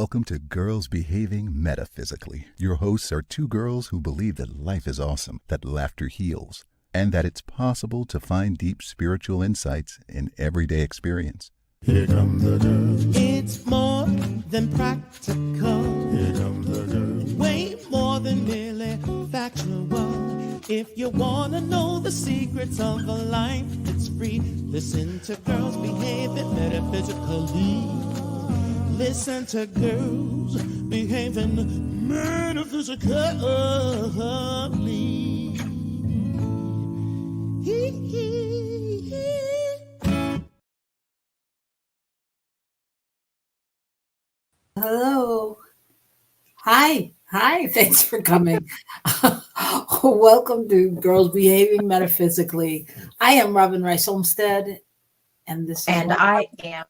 Welcome to Girls Behaving Metaphysically. Your hosts are two girls who believe that life is awesome, that laughter heals, and that it's possible to find deep spiritual insights in everyday experience. Here come the girls. It's more than practical. Here come the girls. Way more than merely factual. If you want to know the secrets of a life that's free, listen to Girls Behaving Metaphysically. Listen to Girls Behaving Metaphysically. Hello. Hi. Thanks for coming. Welcome to Girls Behaving Metaphysically. I am Robyn Rice Olmsted, and this is I am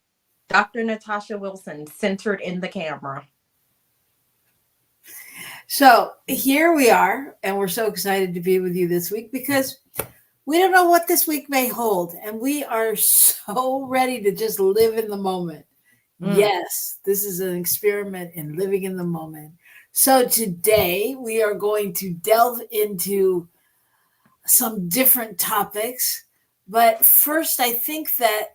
Dr. Natasha Wilson, centered in the camera. So here we are, and we're so excited to be with you this week because we don't know what this week may hold, and we are so ready to just live in the moment. Yes, this is an experiment in living in the moment. So today we are going to delve into some different topics. But first, I think that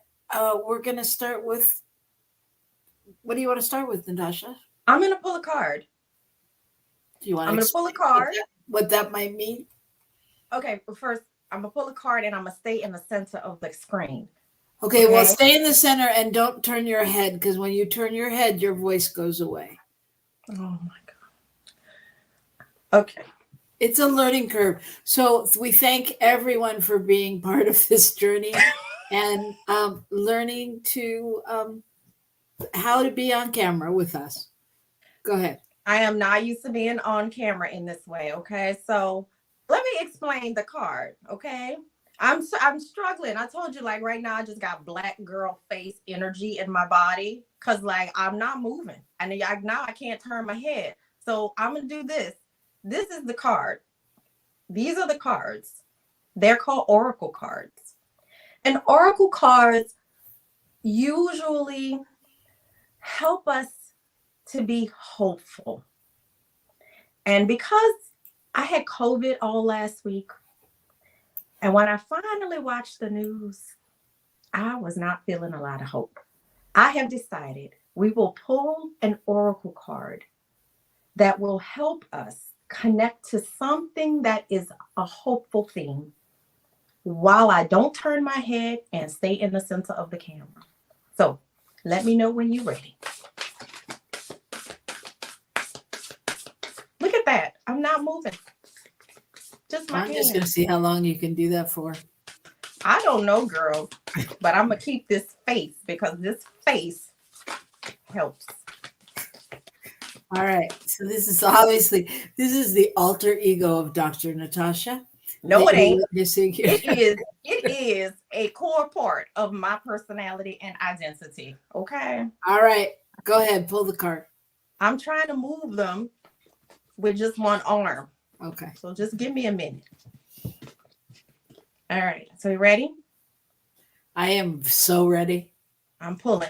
we're going to start with, what do you want to start with, Natasha? I'm going to pull a card. Do you want I'm going to pull a card. What that might mean? Okay, but first, I'm going to pull a card and I'm going to stay in the center of the screen. Okay, well, stay in the center and don't turn your head, because when you turn your head, your voice goes away. Oh, my God. Okay. It's a learning curve. So we thank everyone for being part of this journey and learning to how to be on camera with us. Go ahead. I am not used to being on camera in this way, okay? So let me explain the card, okay? I'm struggling. I told you, like, right now I just got black girl face energy in my body because, like, I'm not moving. And now I can't turn my head. So I'm going to do this. This is the card. These are the cards. They're called oracle cards. And oracle cards usually help us to be hopeful. And because I had COVID all last week, and when I finally watched the news, I was not feeling a lot of hope. I have decided we will pull an oracle card that will help us connect to something that is a hopeful theme while I don't turn my head and stay in the center of the camera. So let me know when you're ready. Look at that. I'm not moving. I'm just going to see how long you can do that for. I don't know, girl, but I'm going to keep this face because this face helps. All right. So this is the alter ego of Dr. Natasha. No, it ain't. It is a core part of my personality and identity. Okay. All right. Go ahead. Pull the card. I'm trying to move them with just one arm. Okay. So just give me a minute. All right. So you ready? I am so ready. I'm pulling.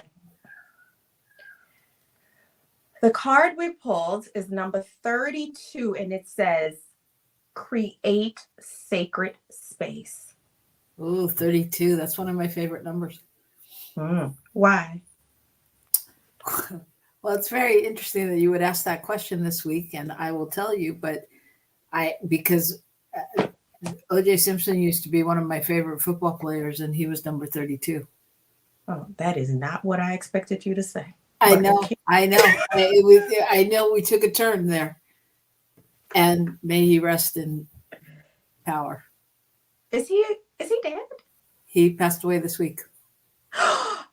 The card we pulled is number 32, and it says, create sacred space. Ooh, 32. That's one of my favorite numbers. Why? Well, it's very interesting that you would ask that question this week, and I will tell you, but because O.J. Simpson used to be one of my favorite football players, and he was number 32. Oh, that is not what I expected you to say. I know. I know we took a turn there, and may he rest in power. Is he dead? He passed away this week. I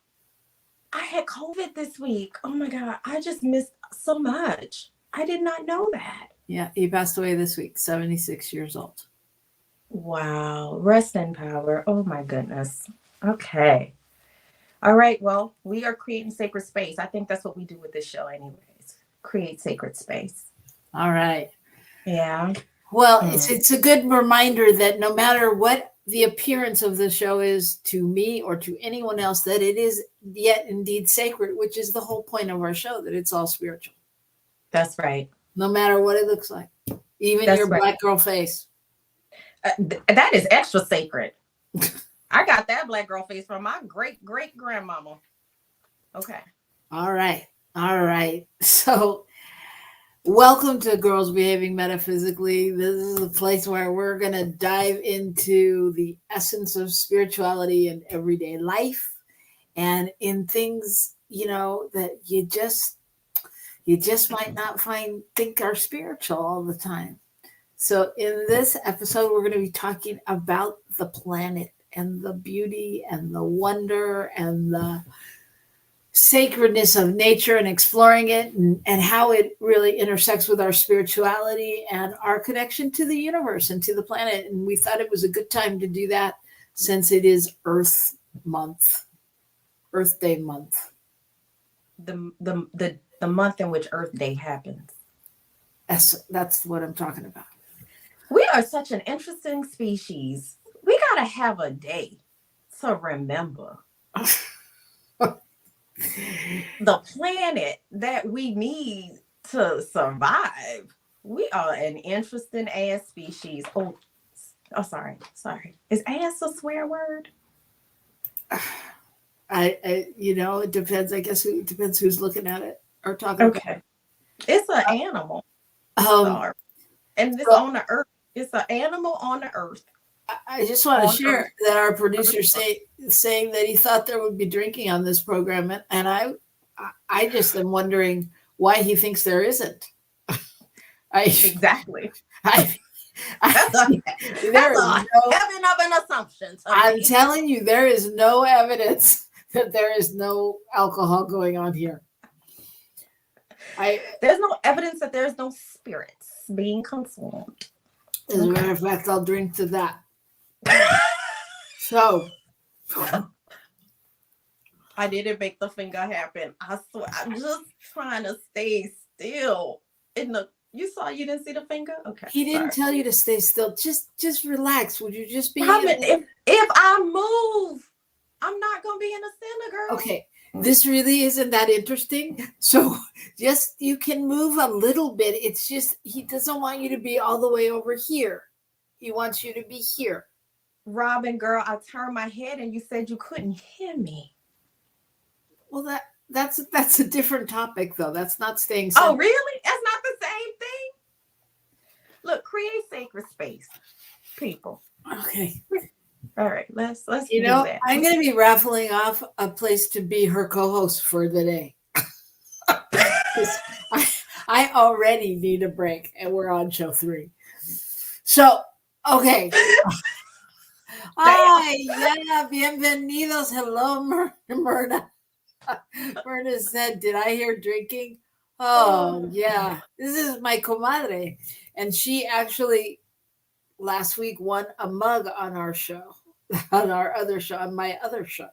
had COVID this week. Oh my God. I just missed so much. I did not know that. Yeah, he passed away this week, 76 years old. Wow. Rest in power. Oh my goodness. Okay. All right. Well, we are creating sacred space. I think that's what we do with this show anyways. Create sacred space. All right. Yeah. Well, it's a good reminder that no matter what the appearance of the show is to me or to anyone else that it is yet indeed sacred, which is the whole point of our show, that it's all spiritual. That's right. No matter what it looks like, even That's your right. black girl face. That is extra sacred. I got that black girl face from my great grandmama. Okay. All right. All right. So welcome to Girls Behaving Metaphysically. This is a place where we're going to dive into the essence of spirituality in everyday life and in things, that you just might not think are spiritual all the time. So in this episode, we're going to be talking about the planet and the beauty and the wonder and the sacredness of nature and exploring it and how it really intersects with our spirituality and our connection to the universe and to the planet. And we thought it was a good time to do that since it is Earth Day month. The month in which Earth Day happens. That's what I'm talking about. We are such an interesting species. We got to have a day to remember the planet that we need to survive. We are an interesting ass species. Oh, sorry. Is ass a swear word? It depends. I guess it depends who's looking at it or talking about it. It's an animal. And it's on the earth. It's an animal on the earth. I just want to share that our producer saying that he thought there would be drinking on this program, and I just am wondering why he thinks there isn't. Exactly. That's heaven of an assumption. I'm telling you, there is no evidence that there is no alcohol going on here. There's no evidence that there's no spirits being consumed. As a matter of fact, I'll drink to that. So I didn't make the finger happen. I swear, I'm just trying to stay still. You didn't see the finger? Okay. He didn't tell you to stay still. Just relax. Would you just be if I move, I'm not gonna be in a center, girl. Okay. This really isn't that interesting. So you can move a little bit. It's just he doesn't want you to be all the way over here. He wants you to be here. Robyn, girl, I turned my head and you said you couldn't hear me. Well, that's a different topic, though. That's not staying centered. Oh, really? That's not the same thing? Look, create sacred space, people. Okay. All right, let's do that. I'm going to be raffling off a place to be her co-host for the day. I already need a break, and we're on show 3. So, okay. Hi, bienvenidos. Hello, Myrna. Myrna said, did I hear drinking? Oh, yeah. This is my comadre. And she actually last week won a mug on our show, on my other show.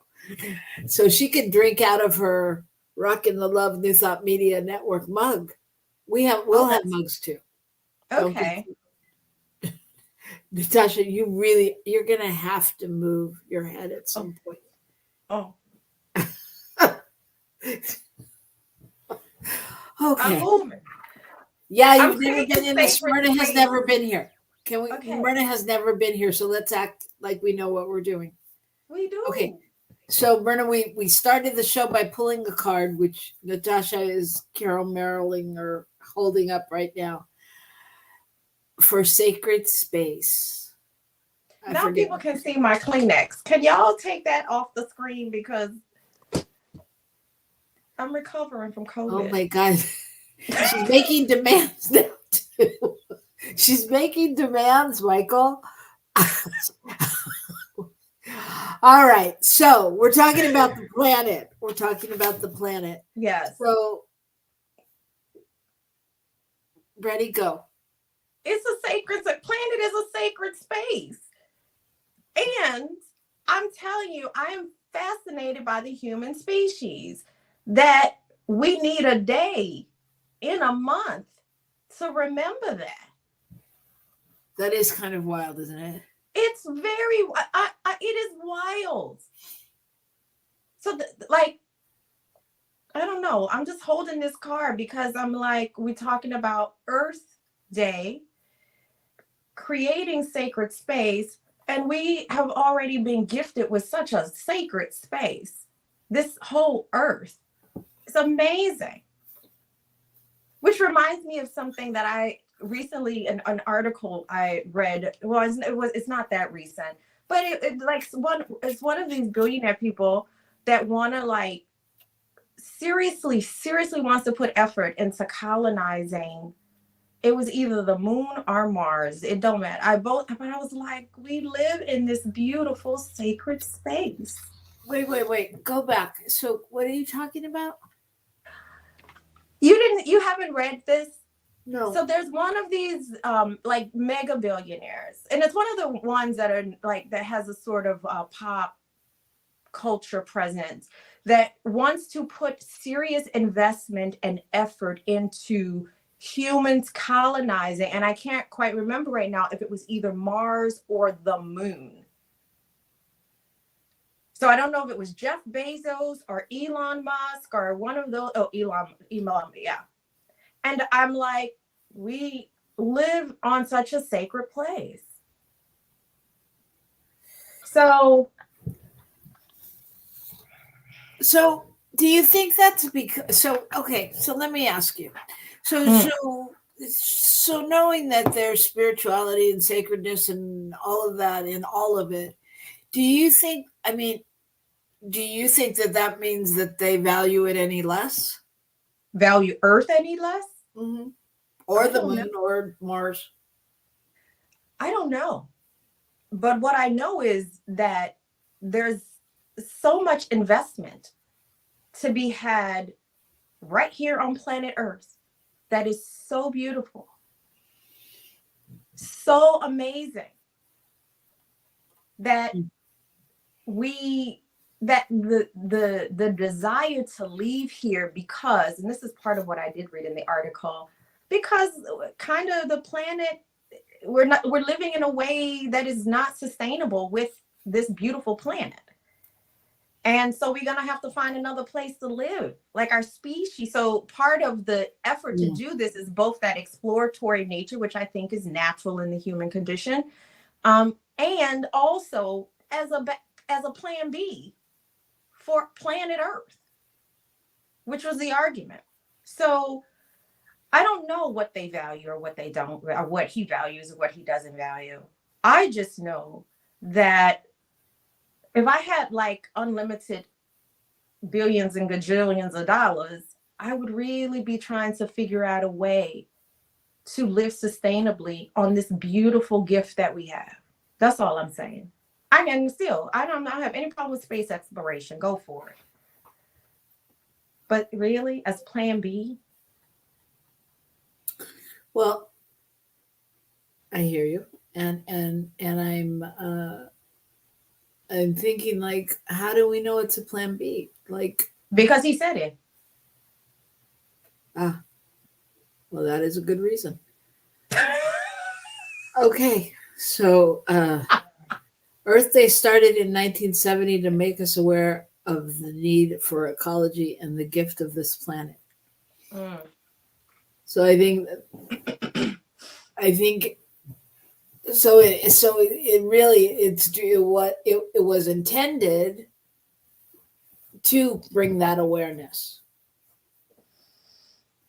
So she could drink out of her Rockin' the Love New Thought Media Network mug. We'll have mugs too. Okay. Natasha, you're going to have to move your head at some point. Oh. Okay. I'm moving. Yeah, you've never been in this. Myrna has never been here. Okay. Myrna has never been here, so let's act like we know what we're doing. We do. Okay. So, Myrna, we started the show by pulling a card, which Natasha is Carol Merriling or holding up right now, for sacred space. Now people can see my Kleenex. Can y'all take that off the screen because I'm recovering from COVID. Oh my God. She's making demands now too. She's making demands, Michael. All right. So we're talking about the planet. Yes. So ready, go. It's a sacred planet is a sacred space. And I'm telling you, I am fascinated by the human species that we need a day in a month to remember that. That is kind of wild, isn't it? It's very, it is wild. So like, I don't know. I'm just holding this card because I'm like, we're talking about Earth Day, creating sacred space. And we have already been gifted with such a sacred space. This whole earth. It's amazing. Which reminds me of something that I recently, an article I read. Well, it's not that recent, but it's one of these billionaire people that want to like seriously wants to put effort into colonizing. It was either the moon or Mars. It don't matter. But I was like, we live in this beautiful sacred space. Wait. Go back. So what are you talking about? You haven't read this? No. So there's one of these like mega billionaires, and it's one of the ones that are like that has a sort of pop culture presence that wants to put serious investment and effort into humans colonizing, and I can't quite remember right now if it was either Mars or the moon. So I don't know if it was Jeff Bezos or Elon Musk or one of those. Oh, Elon, yeah. And I'm like, we live on such a sacred place. So do you think that's because? So let me ask you. So knowing that there's spirituality and sacredness and all of that and all of it, do you think that means that they value it any less? Value Earth any less? Mm-hmm. Or the moon or Mars? I don't know. But what I know is that there's so much investment to be had right here on planet Earth that is so beautiful, so amazing, that the desire to leave here because, and this is part of what I did read in the article, because kind of the planet, we're living in a way that is not sustainable with this beautiful planet. And so we're going to have to find another place to live, like our species. So part of the effort to do this is both that exploratory nature, which I think is natural in the human condition, and also as a plan B for planet Earth, which was the argument. So I don't know what they value or what they don't, or what he values or what he doesn't value. I just know that if I had like unlimited billions and gajillions of dollars, I would really be trying to figure out a way to live sustainably on this beautiful gift that we have. That's all I'm saying. I don't have any problem with space exploration. Go for it. But really, as plan B? Well, I hear you. And I'm thinking, like, how do we know it's a plan B? Like, because he said it. Well, that is a good reason. Okay, so Earth Day started in 1970 to make us aware of the need for ecology and the gift of this planet. So I think so it really, it's what it was intended to bring that awareness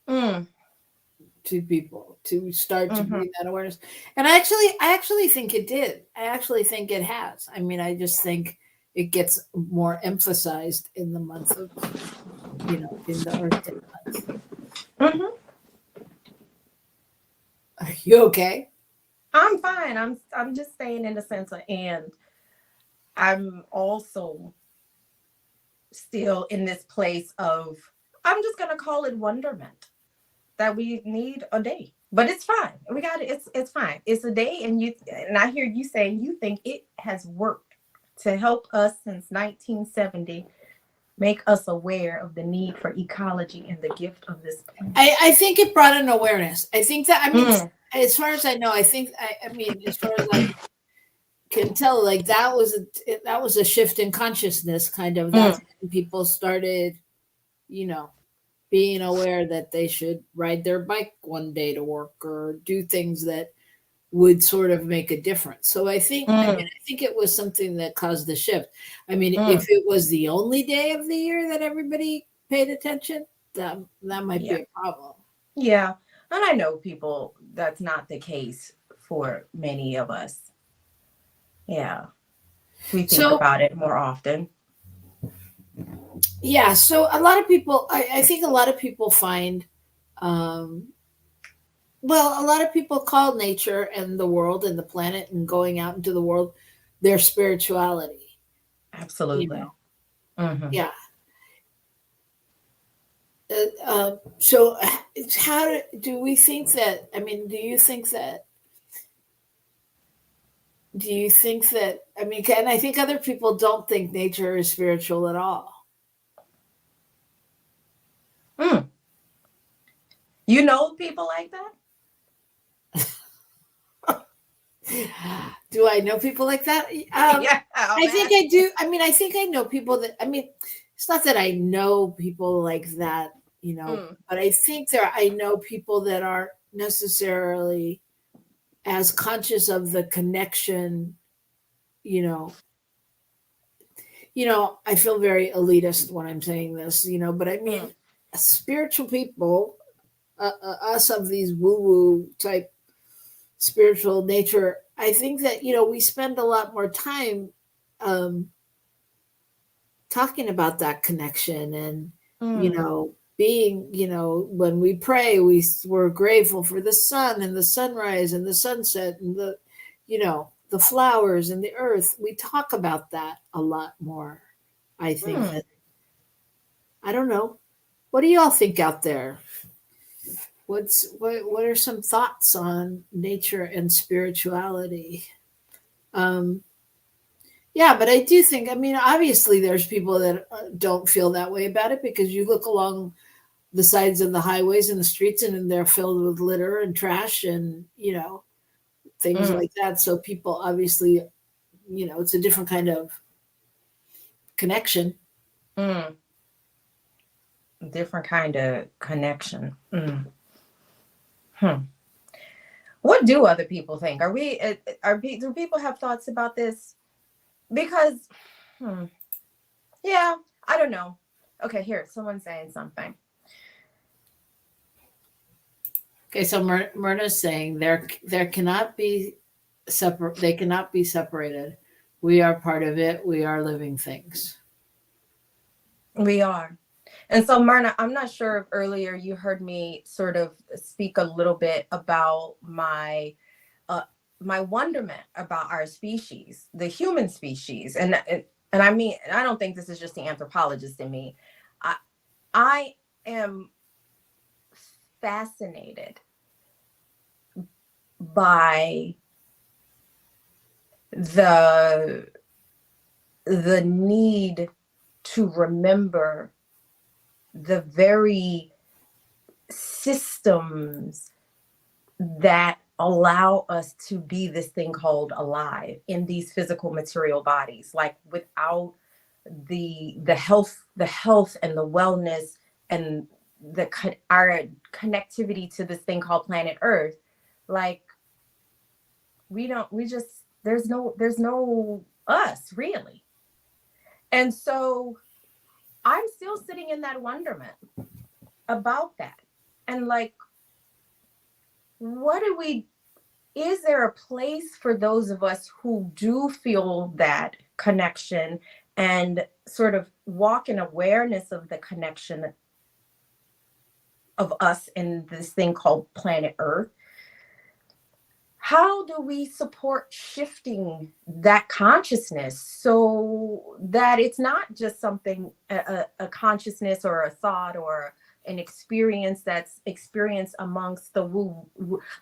to people, to start to bring that awareness. And I actually think it did. I actually think it has. I mean, I just think it gets more emphasized in the month of, in the Earth Day month. Are you okay? I'm fine. I'm just saying in the sense of, and I'm also still in this place of, I'm just gonna call it wonderment, that we need a day. But it's fine. We got it. It's fine. It's a day, and I hear you saying you think it has worked to help us since 1970, make us aware of the need for ecology and the gift of this planet. I think it brought an awareness. I think that, as far as I know, as far as can tell like that was a shift in consciousness, kind of. That's when people started, being aware that they should ride their bike one day to work or do things that would sort of make a difference. So I think I think it was something that caused the shift. I mean, if it was the only day of the year that everybody paid attention, that might be a problem. Yeah. And I know people, that's not the case for many of us. Yeah. We think about it more often. Yeah. So a lot of people, I think a lot of people find, a lot of people call nature and the world and the planet and going out into the world their spirituality. Absolutely. Yeah. So how do we think that, I mean, do you think that, I mean, and I think other people don't think nature is spiritual at all. You know people like that? Do I know people like that? Yeah, I think I do. I mean, I think I know people that, I mean, it's not that I know people like that, but I think I know people that aren't necessarily as conscious of the connection, I feel very elitist when I'm saying this, but I mean, spiritual people, us of these woo-woo type spiritual nature, I think that, we spend a lot more time talking about that connection and, being, when we pray, we're grateful for the sun and the sunrise and the sunset and the flowers and the earth. We talk about that a lot more. I think that, I don't know. What do y'all think out there? What are some thoughts on nature and spirituality? Yeah, but I do think, I mean, obviously there's people that don't feel that way about it, because you look along the sides of the highways and the streets and they're filled with litter and trash and, things like that. So people obviously, it's a different kind of connection. Different kind of connection. What do other people think? Do people have thoughts about this? Because, yeah, I don't know. Okay, here, someone's saying something. Okay, so Myrna's saying there cannot be separate. They cannot be separated. We are part of it. We are living things. We are. And so, Myrna, I'm not sure if earlier you heard me sort of speak a little bit about my wonderment about our species, the human species. And I mean, I don't think this is just the anthropologist in me. I am fascinated by the need to remember the very systems that allow us to be this thing called alive in these physical material bodies. Like without the health and the wellness and our connectivity to this thing called planet Earth, like there's no us really. And so I'm still sitting in that wonderment about that. And like, is there a place for those of us who do feel that connection and sort of walk in awareness of the connection of us in this thing called planet Earth? How do we support shifting that consciousness so that it's not just something, a consciousness or a thought or an experience that's experienced amongst the woo?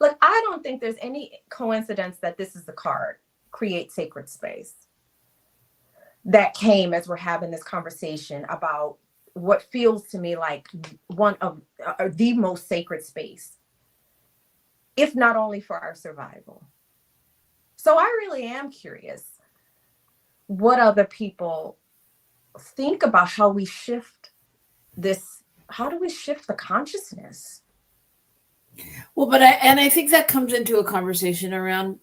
Like, I don't think there's any coincidence that this is the card, Create Sacred Space, that came as we're having this conversation about what feels to me like one of the most sacred space, if not only for our survival. So I really am curious what other people think about how we shift this. How do we shift the consciousness? Well, but I think that comes into a conversation around,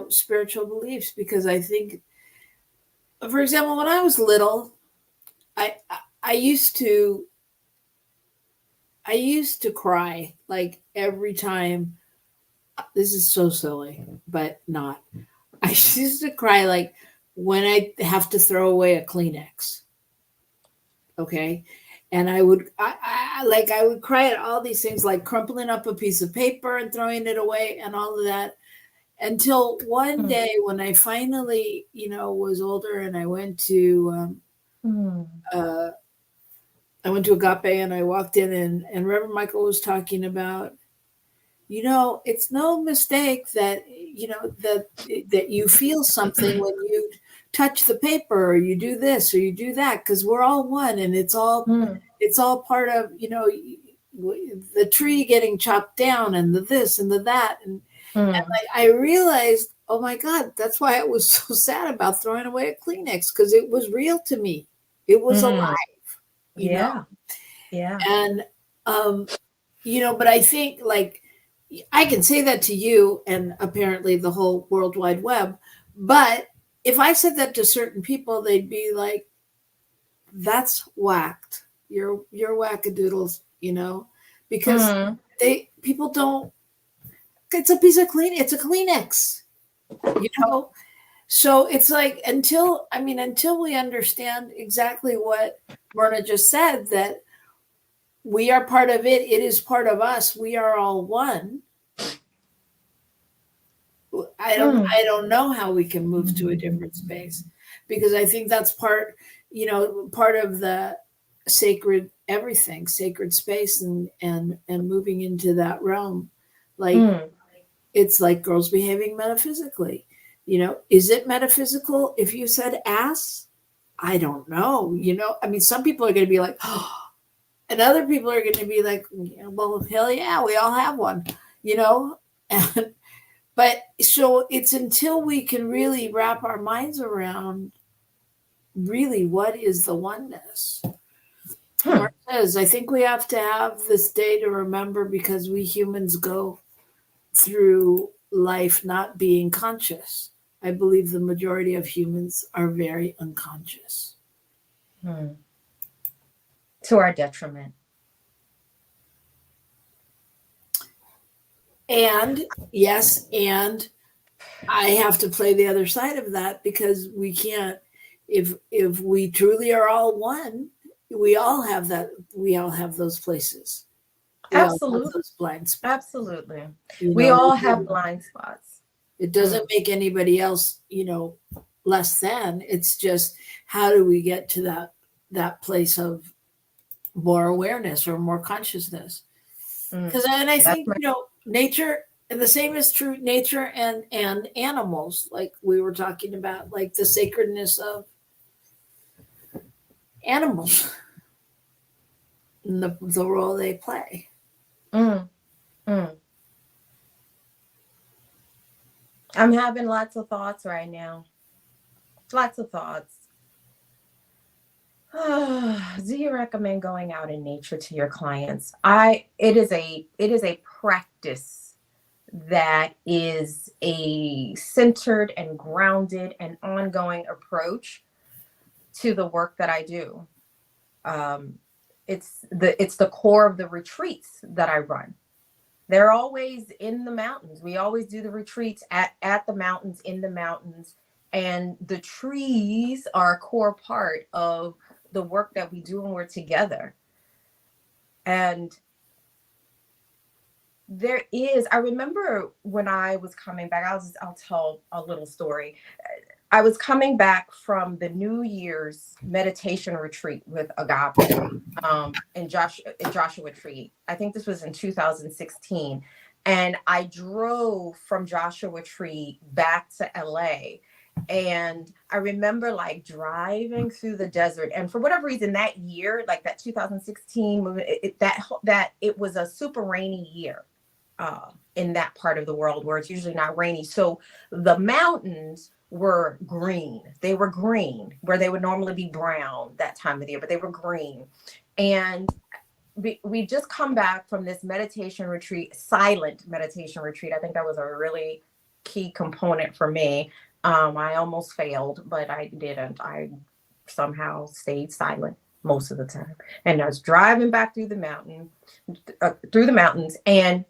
spiritual beliefs, because I think, for example, when I was little, I I used to cry like every time. This is so silly, but not. I used to cry like when I have to throw away a Kleenex. Okay. And I would cry at all these things, like crumpling up a piece of paper and throwing it away and all of that, until one day when I finally, was older, and I went to Agape, and I walked in, and Reverend Michael was talking about, it's no mistake that, that you feel something when you touch the paper, or you do this or you do that, because we're all one, and it's all part of, the tree getting chopped down, and the this and the that. And I realized, oh my God, that's why I was so sad about throwing away a Kleenex, because it was real to me. It was alive, you know? Yeah. And, but I think, like, I can say that to you and apparently the whole World Wide Web, but if I said that to certain people, they'd be like, that's whacked. You're wackadoodles, because people don't, it's a piece of it's a Kleenex, So it's like, until we understand exactly what Myrna just said, that we are part of it. It is part of us. We are all one. I don't know how we can move to a different space, because I think that's part of the sacred everything, sacred space, and moving into that realm. Like, it's like girls behaving metaphysically. Is it metaphysical if you said ass? I don't know. Some people are going to be like, oh, and other people are going to be like, well, hell yeah, we all have one, and, but so it's until we can really wrap our minds around really what is the oneness. Mark says, I think we have to have this day to remember, because we humans go through life not being conscious. I believe the majority of humans are very unconscious. To our detriment. And yes, and I have to play the other side of that, because we can't, if we truly are all one, we all have that. We all have those places. Absolutely. Those blind spots. Absolutely. We all have blind spots. It doesn't make anybody else, less than. It's just, how do we get to that place of more awareness or more consciousness? Because, and I think, nature, and the same is true, nature and animals, like we were talking about, like the sacredness of animals and the role they play. I'm having lots of thoughts right now. Lots of thoughts. Do you recommend going out in nature to your clients? It is a practice that is a centered and grounded and ongoing approach to the work that I do. It's the core of the retreats that I run. They're always in the mountains. We always do the retreats at the mountains, in the mountains, and the trees are a core part of the work that we do when we're together. And I remember when I was coming back, I'll tell a little story. I was coming back from the New Year's meditation retreat with Agape in Joshua Tree. I think this was in 2016. And I drove from Joshua Tree back to LA. And I remember like driving through the desert. And for whatever reason, that year, like that 2016 movie, it was a super rainy year. in that part of the world where it's usually not rainy. So the mountains were green. They were green where they would normally be brown that time of the year, but they were green. And we just come back from this meditation retreat, silent meditation retreat. I think that was a really key component for me. I almost failed, but I didn't. I somehow stayed silent most of the time. And I was driving back through the mountains, and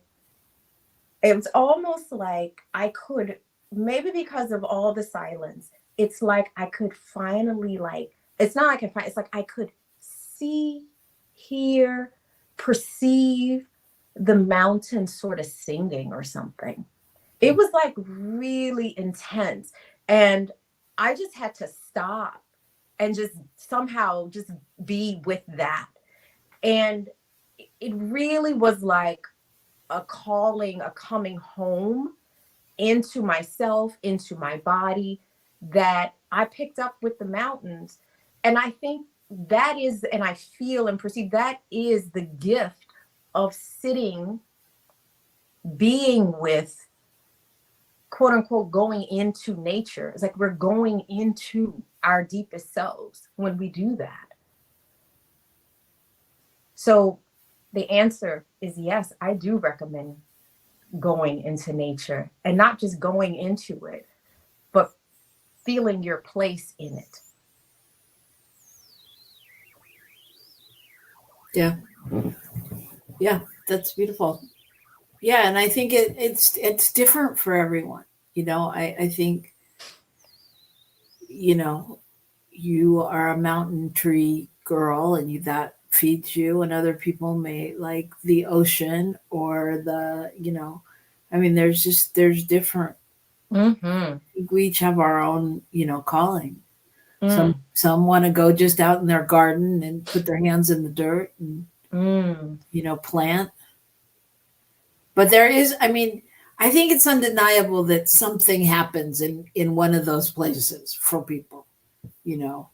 it was almost like I could, maybe because of all the silence, it's like I could finally, like, it's not like it's like I could see, hear, perceive the mountain sort of singing or something. It was like really intense. And I just had to stop and just somehow just be with that. And it really was like a calling, a coming home into myself, into my body, that I picked up with the mountains. And I think that is, and I feel and perceive that is the gift of sitting, being with, quote unquote, going into nature. It's like we're going into our deepest selves when we do that. So the answer is yes, I do recommend going into nature, and not just going into it, but feeling your place in it. Yeah. Yeah, that's beautiful. Yeah, and I think it's different for everyone. You know, I think, you know, you are a mountain tree girl and that feeds you, and other people may like the ocean or the, you know, I mean, there's different. Mm-hmm. We each have our own, you know, calling. Some want to go just out in their garden and put their hands in the dirt and you know, plant. But there is, I mean, I think it's undeniable that something happens in one of those places for people, you know.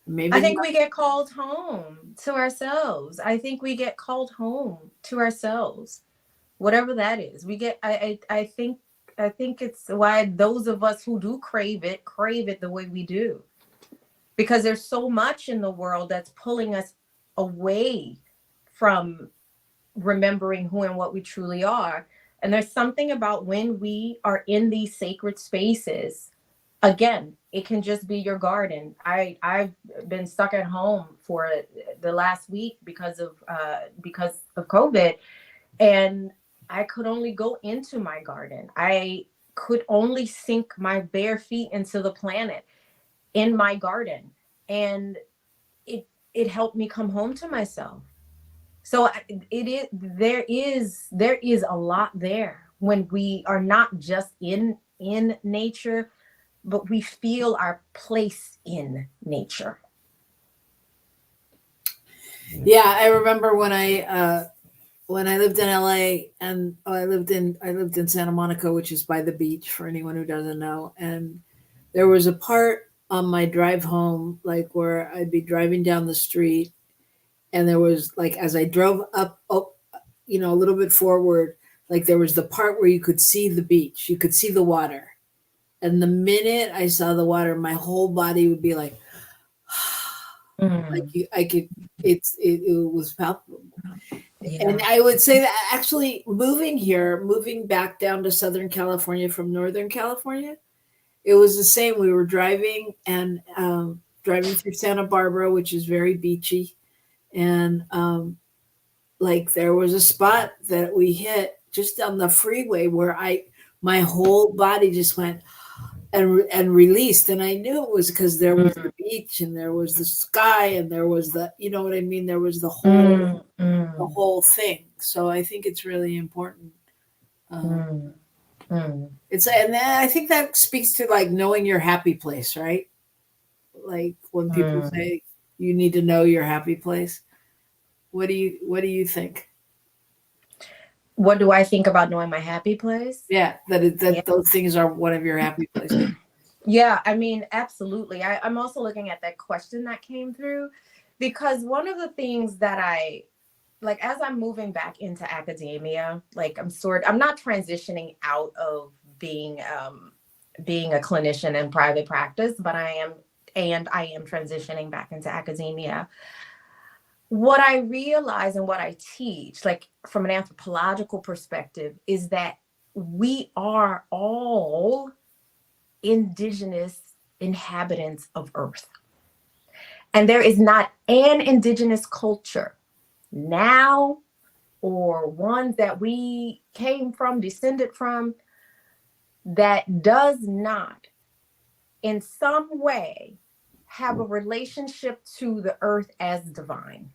Maybe I think we get called home to ourselves. I think we get called home to ourselves, whatever that is. We get, I think it's why those of us who do crave it the way we do. Because there's so much in the world that's pulling us away from remembering who and what we truly are. And there's something about when we are in these sacred spaces, again, it can just be your garden. I've been stuck at home for the last week because of COVID, and I could only go into my garden. I could only sink my bare feet into the planet in my garden, and it helped me come home to myself. So there is a lot there when we are not just in nature, but we feel our place in nature. Yeah, I remember when I lived in LA, and I lived in Santa Monica, which is by the beach for anyone who doesn't know. And there was a part on my drive home, like where I'd be driving down the street, and there was, like, as I drove up, you know, a little bit forward, like there was the part where you could see the beach, you could see the water. And the minute I saw the water, my whole body would be like, it was palpable. Yeah. And I would say that actually moving back down to Southern California from Northern California, it was the same. We were driving through Santa Barbara, which is very beachy. And like there was a spot that we hit just on the freeway where my whole body just went and released. And I knew it was because there was the beach and there was the sky and there was the, you know what I mean? There was the whole thing. So I think it's really important. It's, and I think that speaks to like knowing your happy place, right? Like when people say you need to know your happy place. What do you think? What do I think about knowing my happy place? Yeah, that those things are one of your happy places. Yeah, I mean, absolutely. I'm also looking at that question that came through, because one of the things that I like as I'm moving back into academia, like I'm not transitioning out of being being a clinician in private practice, but I am transitioning back into academia. What I realize and what I teach, like from an anthropological perspective, is that we are all indigenous inhabitants of Earth. And there is not an indigenous culture now or ones that we came from, descended from, that does not in some way have a relationship to the earth as divine.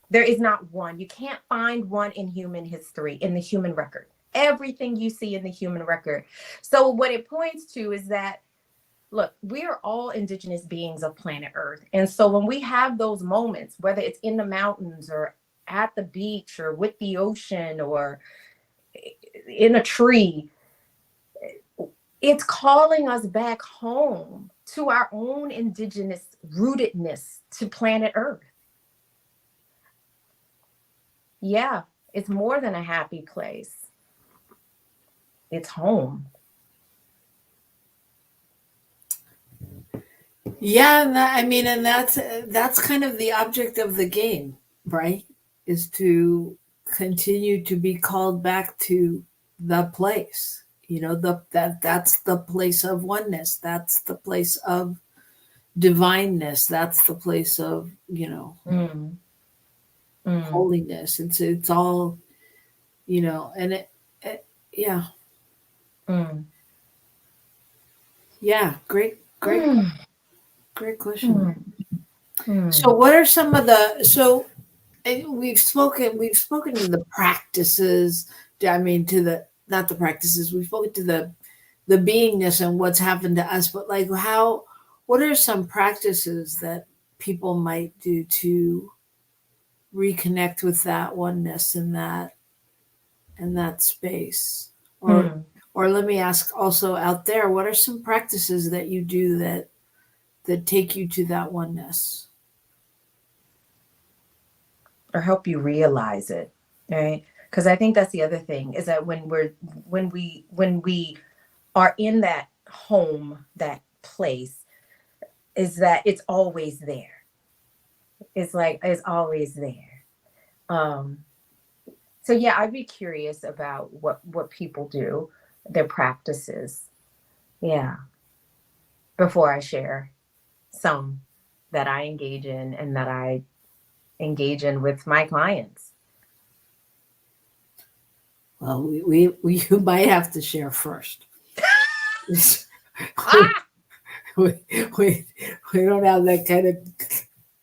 There is not one. You can't find one in human history, in the human record. Everything you see in the human record. So what it points to is that, look, we are all indigenous beings of planet Earth. And so when we have those moments, whether it's in the mountains or at the beach or with the ocean or in a tree, it's calling us back home to our own indigenous rootedness to planet Earth. Yeah, it's more than a happy place. It's home. Yeah, and that's kind of the object of the game, right? Is to continue to be called back to the place. That's the place of oneness. That's the place of divineness. That's the place of holiness. It's all, and yeah. Yeah, great question. So what are some of we've spoken to the practices, not the practices, we've spoken to the beingness and what's happened to us, but like what are some practices that people might do to reconnect with that oneness in that space? Or let me ask also out there, what are some practices that you do that take you to that oneness? Or help you realize it, right? Because I think that's the other thing, is that when we are in that home, that place, is that it's always there. It's like it's always there. So yeah, I'd be curious about what people do, their practices. Yeah. Before I share some that I engage in and that I engage in with my clients. Well, we you might have to share first. we don't have that kind of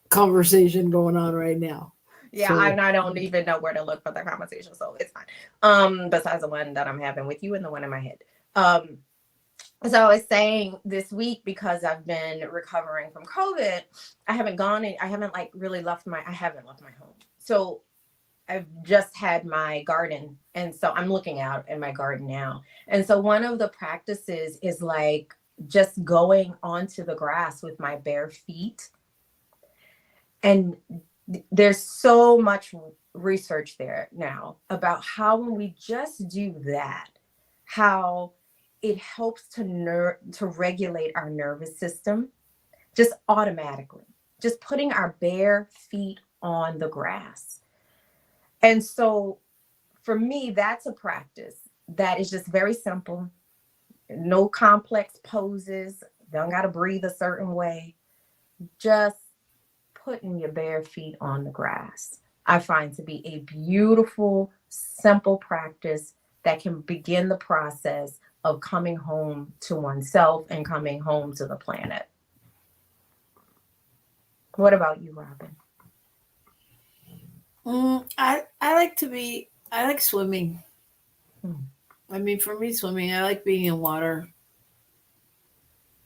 conversation going on right now. Yeah, so, I don't even know where to look for the conversation, so it's fine. Besides the one that I'm having with you and the one in my head. So I was saying this week, because I've been recovering from COVID, I haven't left my home. So I've just had my garden. And so I'm looking out in my garden now. And so one of the practices is like just going onto the grass with my bare feet. And there's so much research there now about how when we just do that, how it helps to regulate our nervous system just automatically, just putting our bare feet on the grass. And so for me, that's a practice that is just very simple. No complex poses. Don't got to breathe a certain way. Just putting your bare feet on the grass, I find to be a beautiful, simple practice that can begin the process of coming home to oneself and coming home to the planet. What about you, Robyn? I like swimming. I mean, for me, swimming, I like being in water.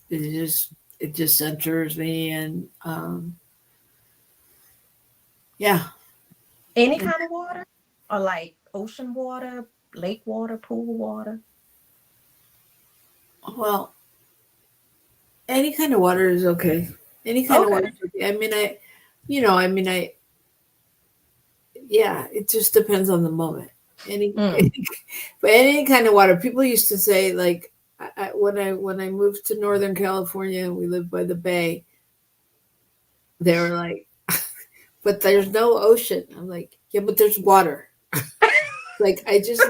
It just centers me, and yeah. Any kind of water, or like ocean water, lake water, pool water? Well, any kind of water is okay. Any kind of water is okay. I mean, Yeah, it just depends on the moment. Any, Mm. but any kind of water. People used to say, like, when I moved to Northern California and we lived by the bay, they were like, "But there's no ocean." I'm like, "Yeah, but there's water." Like, I just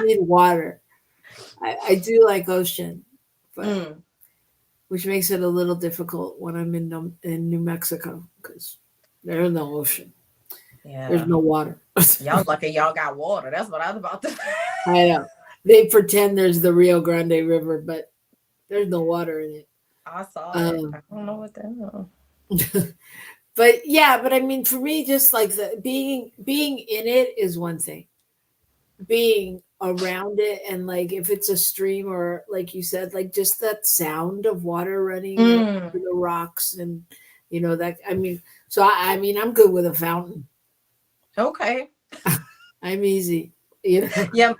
need water. I do like ocean, but Mm. which makes it a little difficult when I'm in New Mexico because there's no ocean. There's Yeah. no water. Y'all lucky y'all got water. That's what I was about to say. I know. They pretend there's the Rio Grande River, but there's no water in it. I saw it. Um, I don't know what the but yeah, but I mean, for me, just like the being in it is one thing. Being around it, and like if it's a stream or like you said, like just that sound of water running over Mm. the rocks, and that. I mean, so I mean, I'm good with a fountain. Okay. I'm easy. Yeah.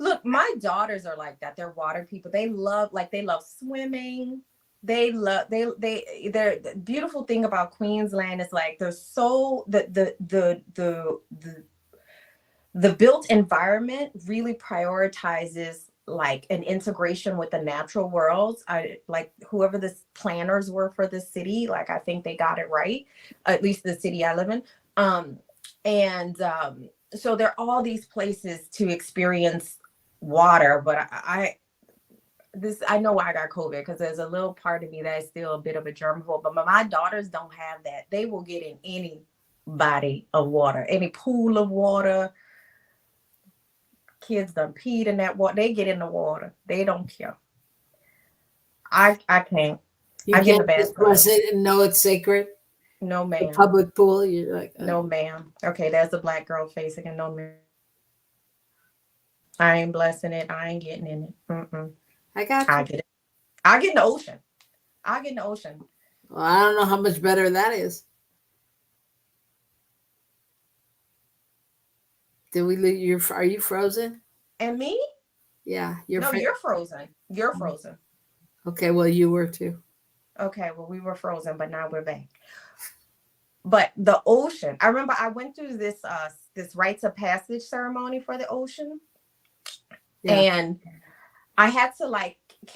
Look, my daughters are like that. They're water people. They love swimming. They love they're the beautiful thing about Queensland is like they're so the built environment really prioritizes like an integration with the natural world. I like whoever the planners were for the city, like I think they got it right, at least the city I live in. And so there are all these places to experience water, but I know why I got COVID, because there's a little part of me that is still a bit of a germaphobe. But my daughters don't have that. They will get in any body of water, any pool of water. Kids done peed in that water. They get in the water. They don't care. I can't. You I get in the can't just bathtub. bless it and know it's sacred. No, The ma'am. public pool, you're like, No, ma'am. Okay, there's a black girl face again. No, ma'am. I ain't blessing it. I ain't getting in it. Mm-mm. I got you. I get it. I get in the ocean. I get in the ocean. Well, I don't know how much better that is. Did we lose are you frozen? And me? Yeah, You're frozen. You're frozen. Okay, well, you were too. Okay, well, we were frozen, but now we're back. But the ocean, I remember I went through this rites of passage ceremony for the ocean. Yeah. And I had to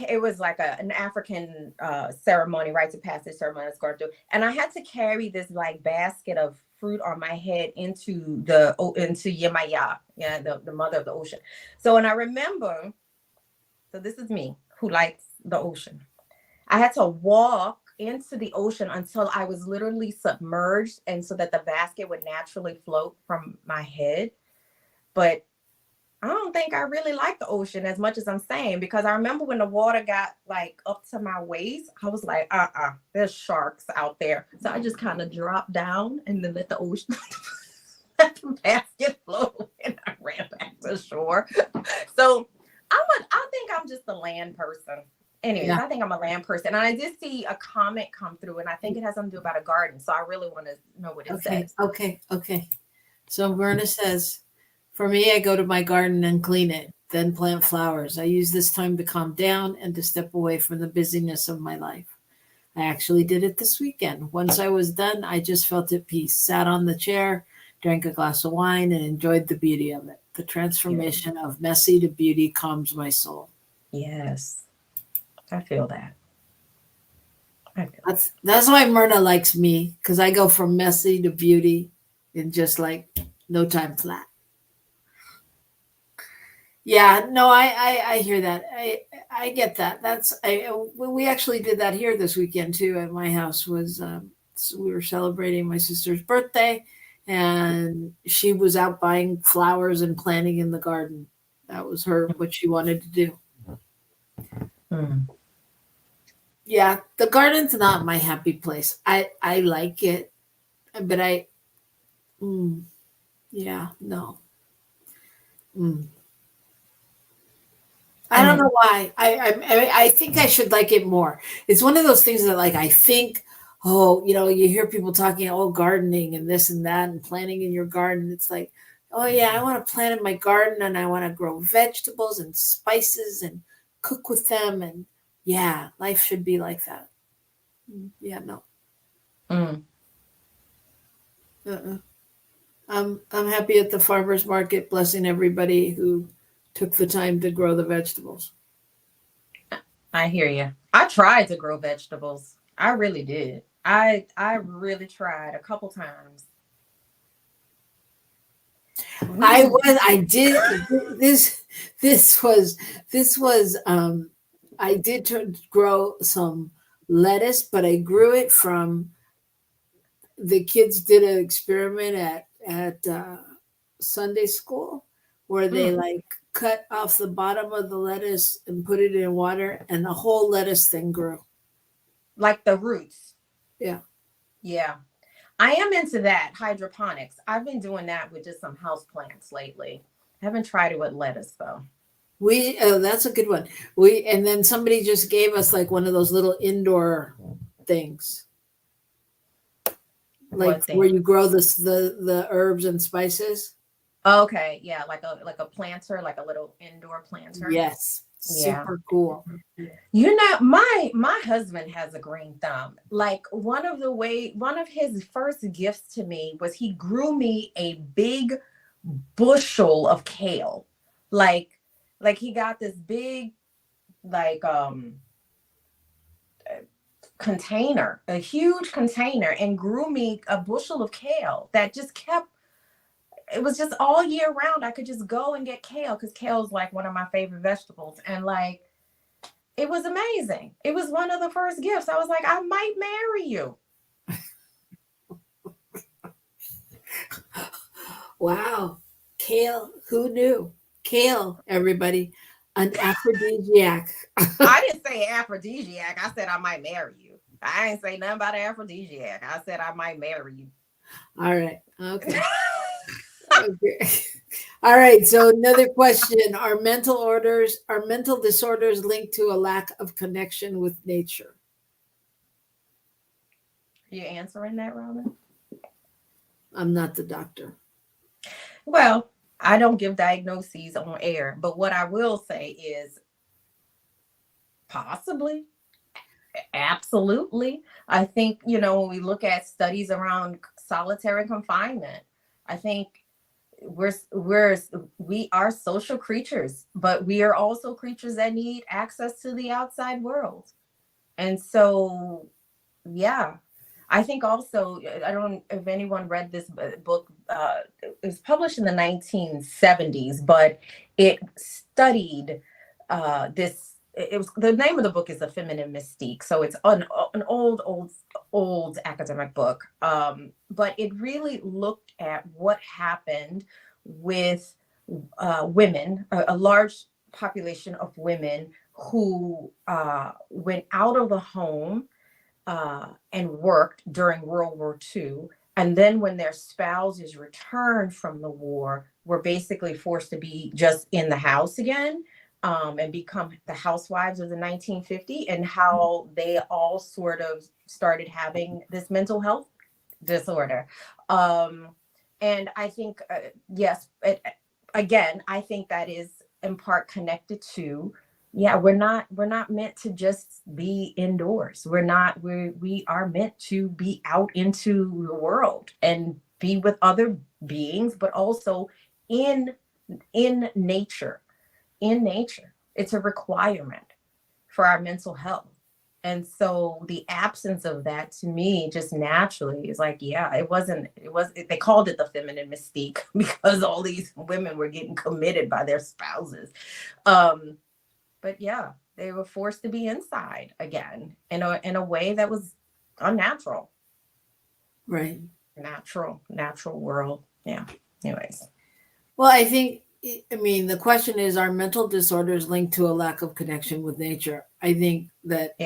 it was like an African ceremony, rites of passage ceremony I was going through. And I had to carry this like basket of fruit on my head into Yemaya, the mother of the ocean. So, and I remember, so this is me who likes the ocean. I had to walk into the ocean until I was literally submerged, and so that the basket would naturally float from my head. But I don't think I really like the ocean as much as I'm saying, because I remember when the water got like up to my waist, I was like, there's sharks out there. So I just kind of dropped down and then let the ocean, let the basket float, and I ran back to shore. So I think I'm just a land person. Anyways, yeah. I think I'm a land person. And I did see a comment come through, and I think it has something to do about a garden. So I really want to know what it says. Okay. So Verna says, for me, I go to my garden and clean it, then plant flowers. I use this time to calm down and to step away from the busyness of my life. I actually did it this weekend. Once I was done, I just felt at peace, sat on the chair, drank a glass of wine, and enjoyed the beauty of it. The transformation of messy to beauty calms my soul. Yes, I feel that. That's why Myrna likes me, because I go from messy to beauty in just like no time flat. Yeah, no, I hear that. I get that. We actually did that here this weekend too at my house. We were celebrating my sister's birthday, and she was out buying flowers and planting in the garden. That was what she wanted to do. Mm. Yeah, the garden's not my happy place. I like it, but no. I don't know why. I think I should like it more. It's one of those things that like I think, you hear people talking, gardening and this and that and planting in your garden. It's like, oh yeah, I want to plant in my garden and I want to grow vegetables and spices and cook with them, and yeah, life should be like that. Yeah, no. I'm happy at the farmers market, blessing everybody who took the time to grow the vegetables. I hear you. I tried to grow vegetables. I really did. I really tried a couple times. I did this was I did grow some lettuce, but I grew it from the kids did an experiment at Sunday school where they like cut off the bottom of the lettuce and put it in water, and the whole lettuce thing grew. Like the roots. Yeah. Yeah. I am into that, hydroponics. I've been doing that with just some house plants lately. I haven't tried it with lettuce though. That's a good one. And then somebody just gave us like one of those little indoor things. Like where you grow the herbs and spices. Okay, yeah, like a planter, like a little indoor planter. Yes, super cool. You know, my husband has a green thumb. Like one of his first gifts to me was he grew me a big bushel of kale. Like he got this big container, a huge container, and grew me a bushel of kale that just kept. It was just all year round. I could just go and get kale because kale is like one of my favorite vegetables. And like, it was amazing. It was one of the first gifts. I was like, I might marry you. Wow. Kale. Who knew? Kale, everybody. An aphrodisiac. I didn't say aphrodisiac. I said I might marry you. I didn't say nothing about aphrodisiac. I said I might marry you. All right. Okay. Okay. All right. So another question: Are mental disorders linked to a lack of connection with nature? Are you answering that, Robyn? I'm not the doctor. Well, I don't give diagnoses on air, but what I will say is possibly, absolutely. I think, when we look at studies around solitary confinement, I think we are social creatures, but we are also creatures that need access to the outside world. And so, yeah, I think also, I don't know if anyone read this book. It was published in the 1970s, but it studied this. It was, the name of the book is The Feminine Mystique. So it's an old academic book. But it really looked at what happened with women, a large population of women who went out of the home and worked during World War II. And then when their spouses returned from the war, were basically forced to be just in the house again. And become the housewives of the 1950s, and how they all sort of started having this mental health disorder. And I think, yes, I think that is in part connected to, we're not meant to just be indoors. We are meant to be out into the world and be with other beings, but also in nature. In nature, it's a requirement for our mental health. And so the absence of that to me just naturally is like, they called it the feminine mystique because all these women were getting committed by their spouses. But yeah, they were forced to be inside again in a way that was unnatural. Right. Natural world. Yeah. Anyways. Well, the question is, are mental disorders linked to a lack of connection with nature? I think that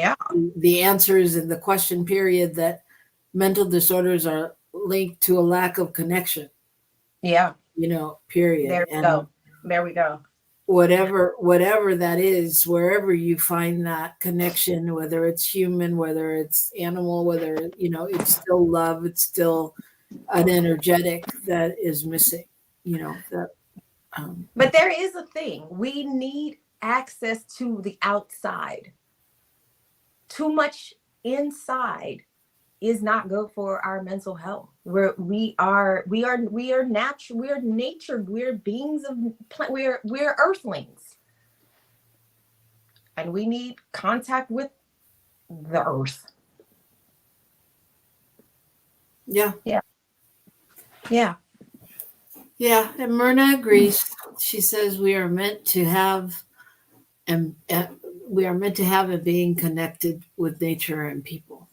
the answer is in the question period that mental disorders are linked to a lack of connection. Yeah. Period. There we go. Whatever that is, wherever you find that connection, whether it's human, whether it's animal, whether, it's still love, it's still an energetic that is missing, but there is a thing. We need access to the outside. Too much inside is not good for our mental health. We are natural, we are nature, we're beings of we're earthlings. And we need contact with the earth. Yeah. Yeah. Yeah. Yeah. And Myrna agrees. She says we are meant to have, and we are meant to have a being connected with nature and people.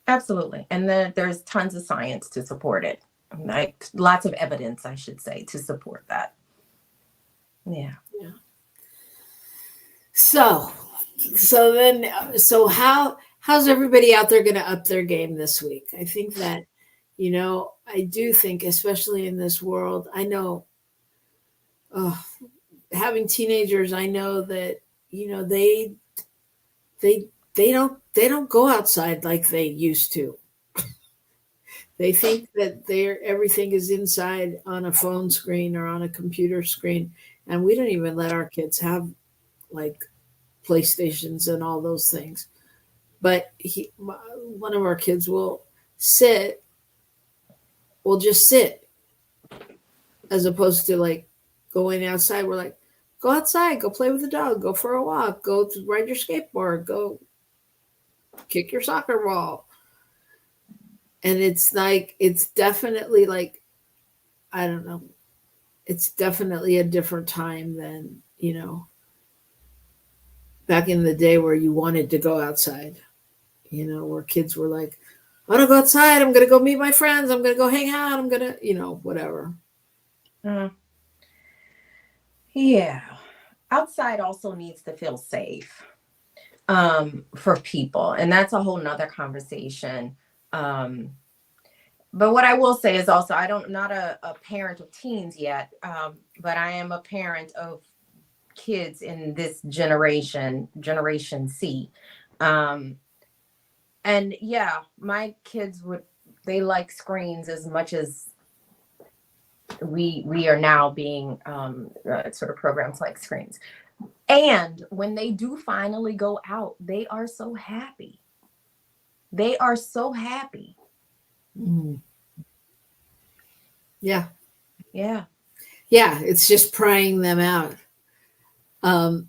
Absolutely. And then there's tons of science to support it. Like lots of evidence, I should say, to support that. Yeah. Yeah. So how's everybody out there going to up their game this week? I think that, I do think, especially in this world, I know, having teenagers, I know that, they don't go outside like they used to. They think that everything is inside on a phone screen or on a computer screen, and we don't even let our kids have like PlayStations and all those things. But one of our kids will just sit, as opposed to like going outside. We're like, go outside, go play with the dog, go for a walk, go ride your skateboard, go kick your soccer ball. And it's like, it's definitely like, I don't know, it's definitely a different time than, back in the day where you wanted to go outside, where kids were like, I want to go outside, I'm going to go meet my friends, I'm going to go hang out, I'm going to, whatever. Yeah. Outside also needs to feel safe for people. And that's a whole nother conversation. But what I will say is also, not a parent of teens yet, but I am a parent of kids in this generation C. And yeah, my kids they like screens as much as we are now being sort of programmed to like screens. And when they do finally go out, they are so happy. They are so happy. Mm-hmm. Yeah. Yeah. Yeah. It's just prying them out. And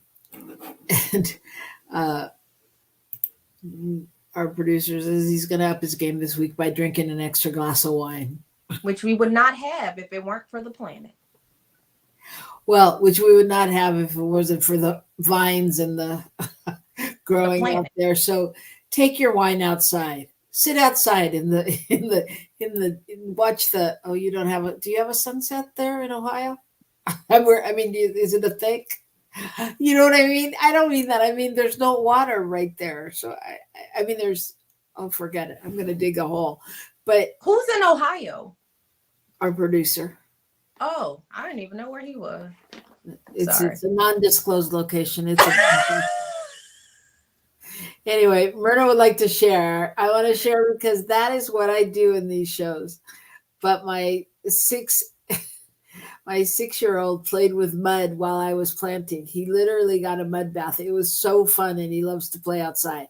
our producer says he's going to up his game this week by drinking an extra glass of wine. Which we would not have if it weren't for the planet. Well, which we would not have if it wasn't for the vines and the growing out there. So take your wine outside. Sit outside watch the. Oh, you don't have do you have a sunset there in Ohio? Is it a thing? You know what I mean? I don't mean that. I mean, there's no water right there. So I mean, there's. Oh, forget it. I'm going to dig a hole. But who's in Ohio? Our producer. Oh, I didn't even know where he was. It's a non-disclosed location. Anyway, Myrna would like to share. I want to share because that is what I do in these shows. But my 6-year-old played with mud while I was planting. He literally got a mud bath. It was so fun, and he loves to play outside.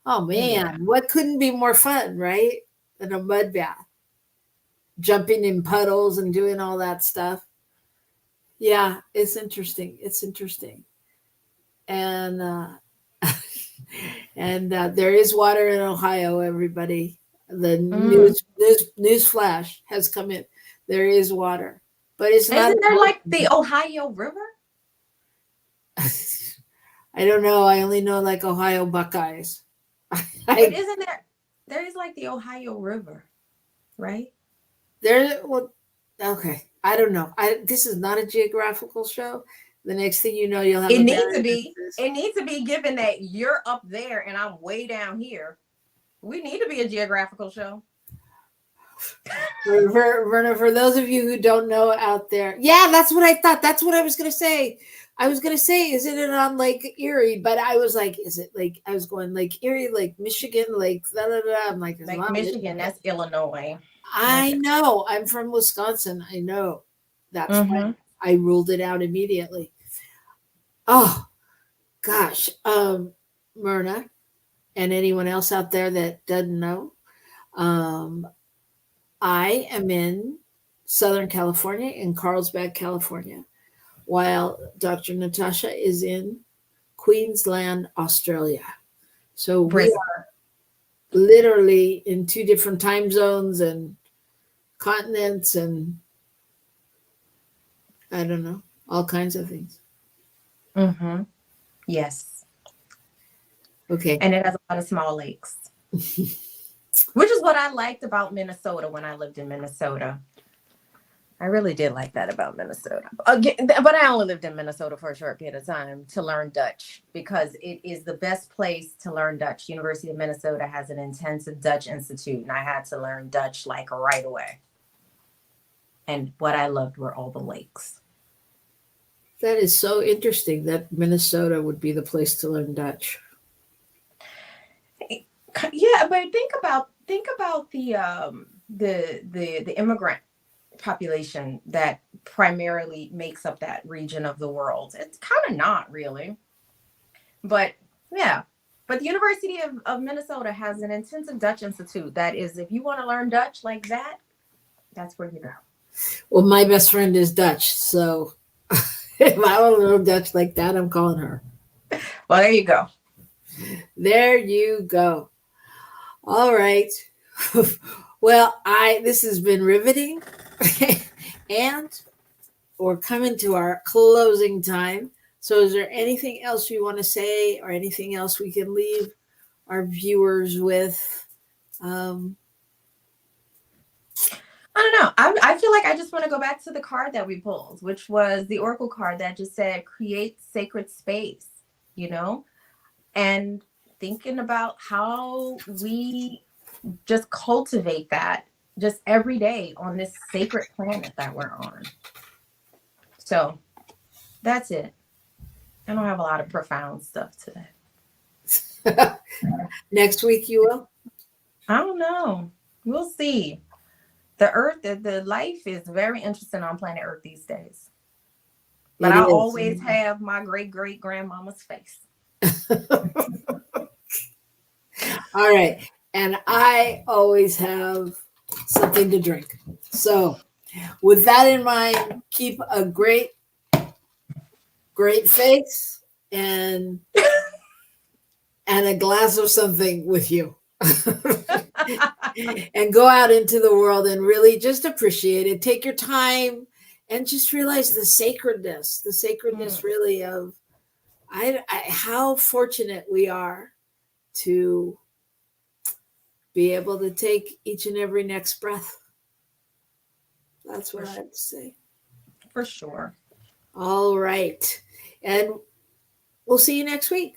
Oh man, What couldn't be more fun, right? Than a mud bath. Jumping in puddles and doing all that stuff. Yeah, it's interesting. And there is water in Ohio, everybody. The news flash has come in. There is water. But it's not. Isn't there like the Ohio River? I don't know. I only know like Ohio Buckeyes. But isn't there is like the Ohio River, right? Okay. I don't know. This is not a geographical show. The next thing you know, you'll have. It needs to be. It needs to be, given that you're up there and I'm way down here. We need to be a geographical show. For those of you who don't know out there, yeah, that's what I thought. That's what I was going to say. I was going to say, isn't it on Lake Erie? But I was like, is it like, I was going Lake Erie, Lake Michigan, Lake da da da. I'm like Michigan, that's Illinois. I know. I'm from Wisconsin. I know. That's why I ruled it out immediately. Oh, gosh. Myrna and anyone else out there that doesn't know, I am in Southern California, in Carlsbad, California, while Dr. Natasha is in Queensland, Australia. So we Brisbane. are literally in 2 different time zones and continents and I don't know, all kinds of things. Mm-hmm. Yes. Okay. And it has a lot of small lakes, which is what I liked about Minnesota when I lived in Minnesota. I really did like that about Minnesota. Again, but I only lived in Minnesota for a short period of time to learn Dutch because it is the best place to learn Dutch. University of Minnesota has an intensive Dutch institute, and I had to learn Dutch like right away. And what I loved were all the lakes. That is so interesting that Minnesota would be the place to learn Dutch. Yeah, but think about the immigrant population that primarily makes up that region of the world. It's kind of not really, but yeah. But the University of Minnesota has an intensive Dutch institute that is, if you want to learn Dutch like that, that's where you go. Well, my best friend is Dutch, so if I want to learn Dutch like that, I'm calling her. Well, there you go. There you go. All right. Well, this has been riveting. And we're coming to our closing time. So is there anything else you want to say or anything else we can leave our viewers with? I don't know. I feel like I just want to go back to the card that we pulled, which was the Oracle card that just said, create sacred space, and thinking about how we just cultivate that just every day on this sacred planet that we're on. So that's it. I don't have a lot of profound stuff today. Next week you will? I don't know. We'll see. The earth, the life is very interesting on planet Earth these days. But I always have my great-great-grandmama's face. All right. And I always have something to drink. So with that in mind, keep a great face and a glass of something with you. And go out into the world and really just appreciate it. Take your time and just realize the sacredness really of how fortunate we are to be able to take each and every next breath. That's what I have to say. For sure. All right. And we'll see you next week,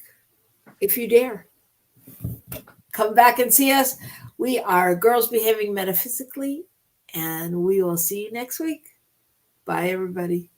if you dare. Come back and see us. We are Girls Behaving Metaphysically, and we will see you next week. Bye, everybody.